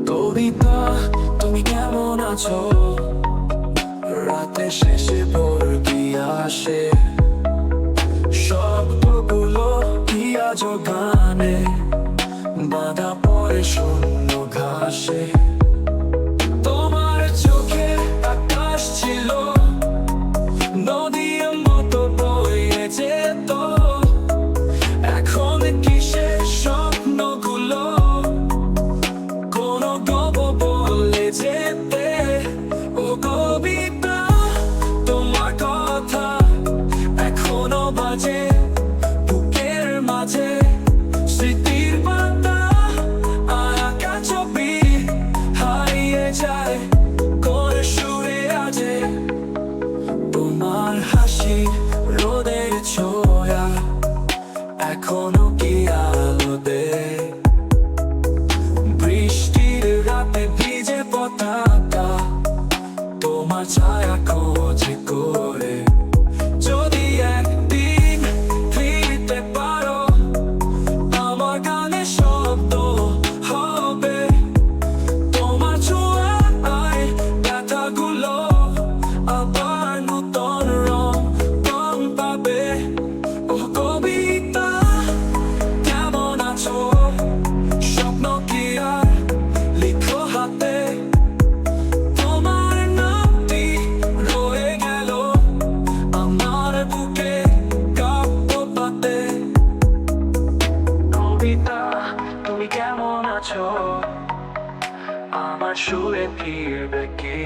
কবিতা, তুমি কেমন আছো? রাতে শেষে ভোর দিয়ে আসে, শব্দগুলো কি আজো গানে বাঁধা পড়ে শূন্য ঘাসে। তোমার চোখে আকাশ ছিল নদীর মতো বয়ে যেত, এখন কিসের স্বপ্নগুলো কোনো গল্প বলে যেতে। ও কবিতা, তোমার কথা এখনো বাজে বুকের মাঝে, স্মৃতির পাতা আঁকা ছবি হারিয়ে যায় করে সুরে আজে। তোমার হাসি রোদের ছোঁয়া এখনো কি আলো দেয়, বৃষ্টির রাতে ভিজে পতাকা তোমার ছায়া খোঁজে করে। যদি একদিন ফিরতে পারো, আমার গানে শব্দ হবে তোমার ছোঁয়ায়, ব্যথাগুলো আবার নতুন রং পাবে। ও কবিতা, কেমন আছো? স্বপ্ন কি আর লিখো হাতে? তোমার নামটি রয়ে গেল আমার বুকে কাব্য পাতে। কবিতা, তুমি কেমন আছো? আমার সুরে ফিরবে কি?